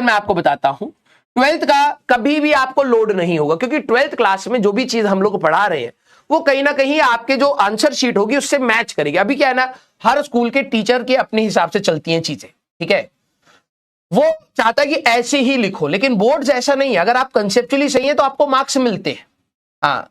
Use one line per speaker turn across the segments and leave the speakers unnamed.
मैं आपको बताता हूं, ट्वेल्थ का कभी भी आपको लोड नहीं होगा, क्योंकि ट्वेल्थ क्लास में जो भी चीज हम लोग पढ़ा रहे हैं वो कहीं ना कहीं आपके जो आंसर शीट होगी उससे मैच करेगी। अभी क्या है ना, हर स्कूल के टीचर के अपने हिसाब से चलती हैं चीजें, ठीक है, वो चाहता है कि ऐसे ही लिखो, लेकिन बोर्ड्स ऐसा नहीं है। अगर आप कंसेप्चुअली सही है तो आपको मार्क्स मिलते हैं। हाँ,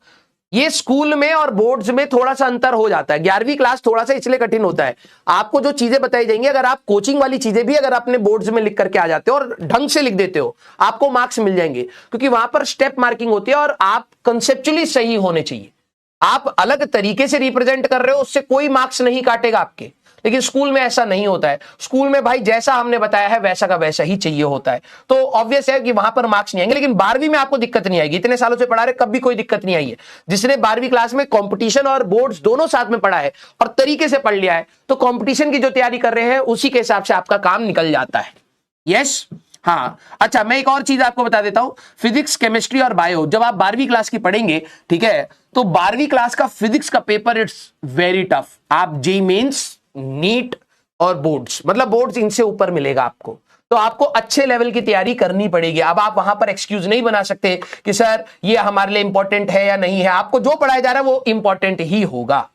ये स्कूल में और बोर्ड्स में थोड़ा सा अंतर हो जाता है। 11वीं क्लास थोड़ा सा इसलिए कठिन होता है, आपको जो चीजें बताई जाएंगी, अगर आप कोचिंग वाली चीजें भी अगर अपने बोर्ड्स में लिख करके आ जाते हो और ढंग से लिख देते हो, आपको मार्क्स मिल जाएंगे, क्योंकि वहां पर स्टेप मार्किंग होती है और आप कंसेप्चुअली सही होने चाहिए। आप अलग तरीके से रिप्रेजेंट कर रहे हो, उससे कोई मार्क्स नहीं काटेगा आपके, लेकिन स्कूल में ऐसा नहीं होता है। स्कूल में भाई जैसा हमने बताया है वैसा का वैसा ही चाहिए होता है, तो ऑब्वियस है कि वहां पर मार्क्स नहीं आएंगे। लेकिन 12वीं में आपको दिक्कत नहीं आएगी, इतने सालों से पढ़ा रहे कभी कोई दिक्कत नहीं आई है। जिसने 12वीं क्लास में कंपटीशन और बोर्ड्स दोनों साथ में पढ़ा है और तरीके से पढ़ लिया है, तो कंपटीशन की जो तैयारी कर रहे हैं उसी के हिसाब से आपका काम निकल जाता है। यस, हाँ। अच्छा, मैं एक और चीज आपको बता देता हूं, फिजिक्स, केमिस्ट्री और बायो जब आप 12वीं क्लास की पढ़ेंगे, ठीक है, तो 12वीं क्लास का फिजिक्स का पेपर इट्स वेरी टफ। आप जेईई मेंस, नीट और बोर्ड्स, मतलब बोर्ड्स इनसे ऊपर मिलेगा आपको, तो आपको अच्छे लेवल की तैयारी करनी पड़ेगी। अब आप वहां पर एक्सक्यूज नहीं बना सकते कि सर ये हमारे लिए इंपॉर्टेंट है या नहीं है। आपको जो पढ़ाया जा रहा है वो इंपॉर्टेंट ही होगा।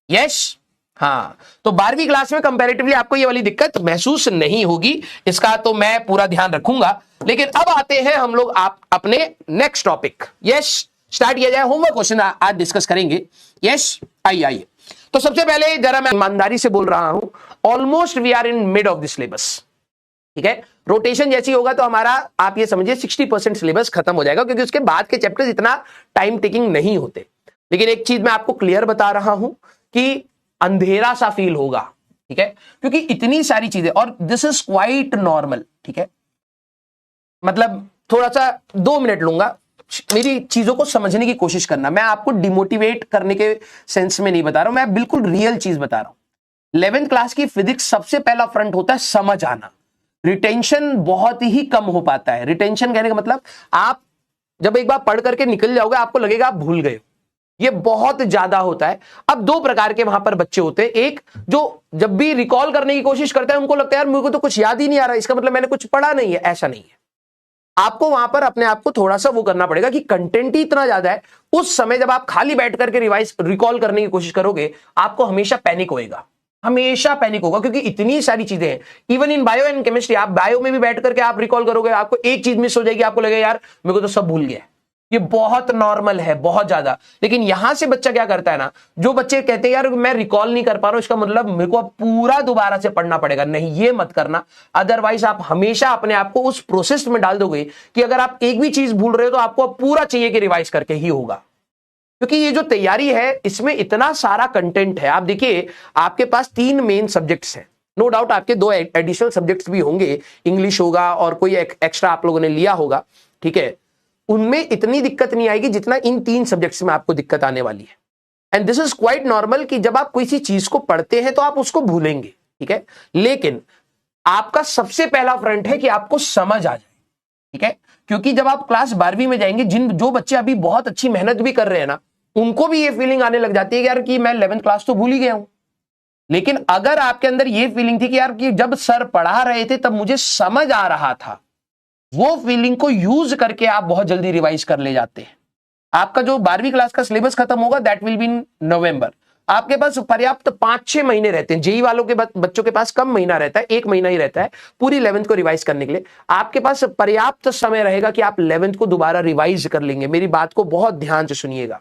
यस, हाँ, तो 12वीं क्लास में कंपैरेटिवली आपको ये वाली दिक्कत महसूस नहीं होगी, इसका तो मैं पूरा ध्यान रखूंगा। लेकिन अब आते हैं हम लोग आप अपने नेक्स्ट टॉपिक। यस, स्टार्ट किया जाए। होमवर्क क्वेश्चन आज डिस्कस करेंगे। यस, आइए। तो सबसे पहले जरा मैं ईमानदारी से बोल रहा हूं, almost we are in mid of the syllabus, ठीक है। रोटेशन जैसी होगा तो हमारा, आप ये समझिए 60% सिलेबस खत्म हो जाएगा, क्योंकि उसके बाद के चैप्टर्स इतना टाइम टेकिंग नहीं होते। लेकिन एक चीज मैं आपको क्लियर बता रहा हूं कि अंधेरा सा फील होगा, ठीक है, क्योंकि इतनी सारी चीजें, और दिस इज क्वाइट नॉर्मल, ठीक है। मतलब थोड़ा सा 2 मिनट लूंगा, मेरी चीजों को समझने की कोशिश करना। मैं आपको डिमोटिवेट करने के सेंस में नहीं बता रहा हूं, मैं बिल्कुल रियल चीज बता रहा हूं। 11th क्लास की फिजिक्स सबसे पहला फ्रंट होता है समझ आना। रिटेंशन बहुत ही कम हो पाता है। रिटेंशन कहने का मतलब, आप जब एक बार पढ़ करके निकल जाओगे आपको लगेगा आप भूल गए, ये बहुत ज्यादा होता है। अब 2 प्रकार के वहां पर बच्चे होते हैं, एक जो जब भी रिकॉल करने की कोशिश करते हैं उनको लगता है यार मेरे को तो कुछ याद ही नहीं आ रहा, इसका मतलब मैंने कुछ पढ़ा नहीं है। ऐसा नहीं है, आपको वहां पर अपने आप को थोड़ा सा वो करना पड़ेगा कि कंटेंट ही इतना ज्यादा है। उस समय जब आप खाली बैठ करके रिकॉल करने की कोशिश करोगे, आपको हमेशा पैनिक होएगा, हमेशा पैनिक होगा, क्योंकि इतनी सारी चीजें हैं। Even in bio and chemistry, आप बायो में भी बैठ करके आप रिकॉल करोगे, आपको एक चीज मिस हो जाएगी, आपको लगेगा यार मेरे को तो सब भूल गया। ये बहुत नॉर्मल है, बहुत ज्यादा। लेकिन यहां से बच्चा क्या करता है ना, जो बच्चे कहते हैं यार मैं रिकॉल नहीं कर पा रहा हूं, इसका मतलब मेरे को अब पूरा दोबारा से पढ़ना पड़ेगा। नहीं, ये मत करना। अदरवाइज आप हमेशा अपने आप को उस प्रोसेस में डाल दोगे कि अगर आप एक भी चीज भूल रहे हो तो आपको अब पूरा चाहिए कि रिवाइज करके ही होगा, क्योंकि ये जो तैयारी है इसमें इतना सारा कंटेंट है। आप देखिए, आपके पास 3 मेन सब्जेक्ट्स हैं, नो डाउट आपके 2 एडिशनल सब्जेक्ट्स भी होंगे, इंग्लिश होगा और कोई एक्स्ट्रा आप लोगों ने लिया होगा, ठीक है। उनमें इतनी दिक्कत नहीं आएगी जितना इन 3 सब्जेक्ट्स में आपको दिक्कत आने वाली है। And this is quite normal कि जब आप किसी चीज को पढ़ते हैं तो आप उसको भूलेंगे, ठीक है। लेकिन आपका सबसे पहला फ्रंट है कि आपको समझ आ जाए, ठीक है, क्योंकि जब आप क्लास 12वीं में जाएंगे, जो बच्चे अभी बहुत अच्छी मेहनत भी कर रहे हैं ना, उनको भी ये फीलिंग आने लग जाती है कि यार कि मैं 11th क्लास तो भूल ही गया हूं। लेकिन अगर आपके अंदर ये फीलिंग थी कि यार कि जब सर पढ़ा रहे थे तब मुझे समझ आ रहा था, वो फीलिंग को यूज करके आप बहुत जल्दी रिवाइज कर ले जाते हैं। आपका जो 12वीं क्लास का सिलेबस खत्म होगा दैट विल बी इन नवंबर। आपके पास पर्याप्त 5-6 महीने रहते हैं। जेई वालों के बच्चों के पास कम महीना रहता है, 1 महीना ही रहता है पूरी 11th को रिवाइज करने के लिए। आपके पास पर्याप्त समय रहेगा कि आप 11th को दोबारा रिवाइज कर लेंगे। मेरी बात को बहुत ध्यान से सुनिएगा,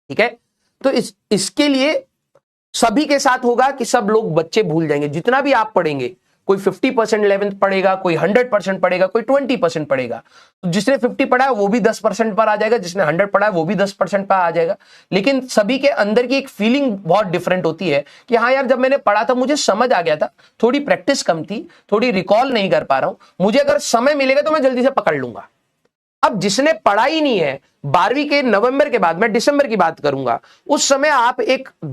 ठीक है। तो इसके लिए सभी के साथ होगा कि सब लोग बच्चे भूल जाएंगे। जितना भी आप पढ़ेंगे, कोई 50% 11th पढ़ेगा, कोई 100% पढ़ेगा, कोई 20% पढ़ेगा। तो जिसने 50 पढ़ा है वो भी 10% पर आ जाएगा, जिसने 100 पढ़ा है वो भी 10% पर आ जाएगा। लेकिन सभी के अंदर की एक फीलिंग बहुत डिफरेंट होती है कि हाँ यार जब मैंने पढ़ा था मुझे समझ आ गया था, थोड़ी प्रैक्टिस कम थी, थोड़ी रिकॉल नहीं कर पा रहा हूं, मुझे अगर समय मिलेगा तो मैं जल्दी से पकड़ लूंगा। अब जिसने पढ़ा ही नहीं है, 12वीं के नवंबर के बाद, मैं दिसंबर की बात करूंगा, उस समय आप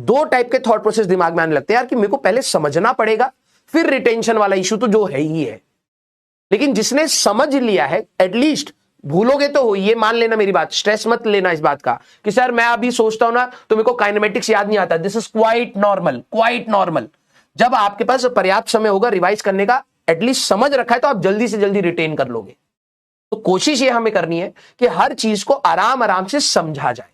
2 टाइप के थॉट प्रोसेस दिमाग में आने लगते हैं यार कि मेरे को पहले समझना पड़ेगा, फिर रिटेंशन वाला इशू तो जो है ही है। लेकिन जिसने समझ लिया है, एटलीस्ट भूलोगे तो हो, ये मान लेना मेरी बात, स्ट्रेस मत लेना इस बात का कि सर मैं अभी सोचता हूं ना तो मेरे को काइनेमेटिक्स याद नहीं आता। This is quite normal, quite normal. जब आपके पास पर्याप्त समय होगा रिवाइज करने का, एटलीस्ट समझ रखा है तो आप जल्दी से जल्दी रिटेन कर लोगे। तो कोशिश ये हमें करनी है कि हर चीज को आराम आराम से समझा जाए।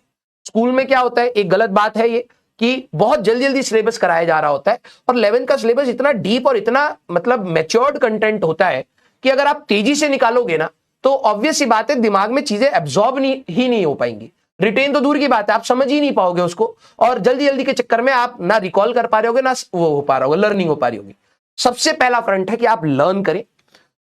स्कूल में क्या होता है, एक गलत बात है ये कि बहुत जल्दी जल्दी सिलेबस कराया जा रहा होता है, और 11th का सिलेबस इतना डीप और इतना मतलब मैच्योर्ड कंटेंट होता है कि अगर आप तेजी से निकालोगे ना तो ऑब्वियस सी बात है दिमाग में चीजें एब्जॉर्ब ही नहीं हो पाएंगी। रिटेन तो दूर की बात है, आप समझ ही नहीं पाओगे उसको, और जल्दी जल्दी के चक्कर में आप ना रिकॉल कर पा रहे होगे, ना वो हो पा रहा होगा, लर्निंग हो पा रही होगी। सबसे पहला फ्रंट है कि आप लर्न करें।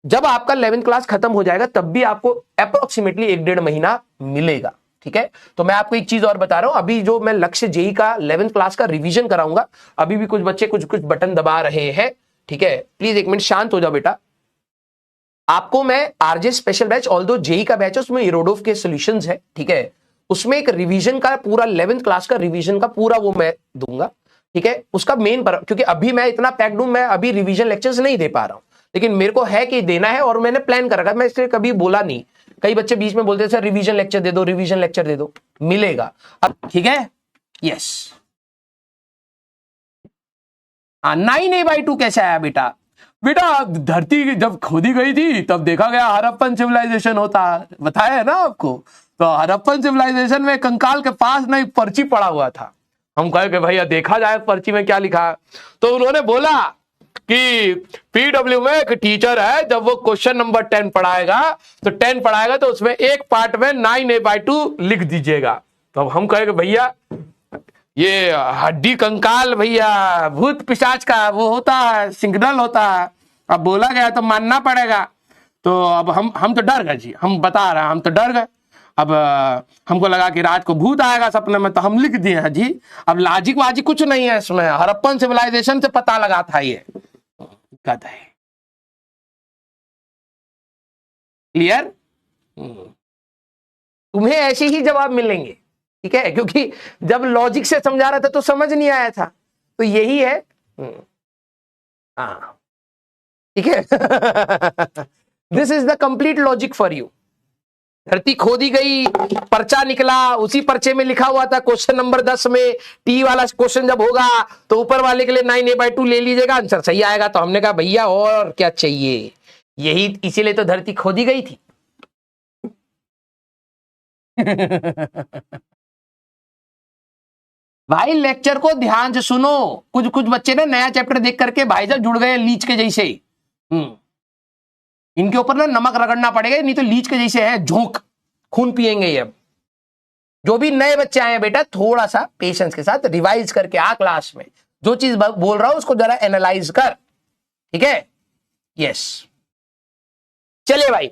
जब आपका 11th क्लास खत्म हो जाएगा तब भी आपको अप्रोक्सीमेटली 1-1.5 महीना मिलेगा, ठीक है। तो मैं आपको एक चीज और बता रहा हूं, अभी जो मैं लक्ष्य जेई का 11th क्लास का रिवीजन कराऊंगा, अभी भी कुछ बच्चे कुछ बटन दबा रहे हैं, ठीक है। प्लीज एक मिनट शांत हो जाओ बेटा। आपको मैं RJ special batch, although JEE का बैच है, उसमें इरोडोव के सॉल्यूशंस है, ठीक है, उसमें एक रिवीजन का पूरा 11th क्लास का रिवीजन का पूरा वो मैं दूंगा, ठीक है। उसका मेन पर, क्योंकि अभी मैं इतना पैक्ड हूं, मैं अभी रिवीजन लेक्चर्स नहीं दे पा रहा हूं, लेकिन मेरे को है कि देना है और मैंने प्लान कर रखा है, मैं इसलिए कभी बोला नहीं। कई बच्चे बीच में बोलते हैं सर रिवीजन लेक्चर दे दो, रिवीजन लेक्चर दे दो, मिलेगा अब, ठीक है। यस, 9A/2 कैसे आया बेटा? बेटा धरती जब खोदी गई थी तब देखा गया हड़प्पन सिविलाइजेशन होता, बताया है ना आपको। तो हड़प्पन सिविलाइजेशन में कंकाल के पास ना एक पर्ची पड़ा हुआ था। हम कहे कि भैया देखा जाए पर्ची में क्या लिखा है। तो उन्होंने बोला कि पीडब्ल्यू में एक टीचर है, जब वो क्वेश्चन नंबर 10 पढ़ाएगा तो उसमें एक पार्ट में 9A/2 लिख दीजिएगा। तो अब हम कहे कि भैया ये हड्डी कंकाल भैया भूत पिशाच का वो होता है, सिग्नल होता है, अब बोला गया तो मानना पड़ेगा। तो अब हम तो डर गए जी, हम बता रहे हैं, हम तो डर गए। अब हमको लगा कि रात को भूत आएगा सपने में, तो हम लिख दिए हैं जी। अब लॉजिक वाजिक कुछ नहीं है इसमें, हड़प्पन सिविलाइजेशन से पता लगा था ये कहता है। क्लियर? तुम्हें ऐसे ही जवाब मिलेंगे, ठीक है, क्योंकि जब लॉजिक से समझा रहा था तो समझ नहीं आया था, तो यही है। हाँ, ठीक है। This is the complete logic for you. धरती खोदी गई, पर्चा निकला, उसी पर्चे में लिखा हुआ था क्वेश्चन नंबर 10 में टी वाला क्वेश्चन जब होगा तो ऊपर वाले के लिए 9A/2 ले लीजिएगा, आंसर सही आएगा। तो हमने कहा भैया और क्या चाहिए, यही इसीलिए तो धरती खोदी गई थी। भाई लेक्चर को ध्यान से सुनो। कुछ बच्चे ना नया चैप्टर देख करके भाई साहब जुड़ गए लीच के जैसे। इनके ऊपर ना नमक रगड़ना पड़ेगा, नहीं तो लीच के जैसे है, झोंक खून पिएंगे ये। अब जो भी नए बच्चे आए हैं बेटा, थोड़ा सा पेशेंस के साथ रिवाइज करके आ क्लास में, जो चीज बोल रहा हूं उसको जरा एनालाइज कर, ठीक है। यस, चलिए भाई।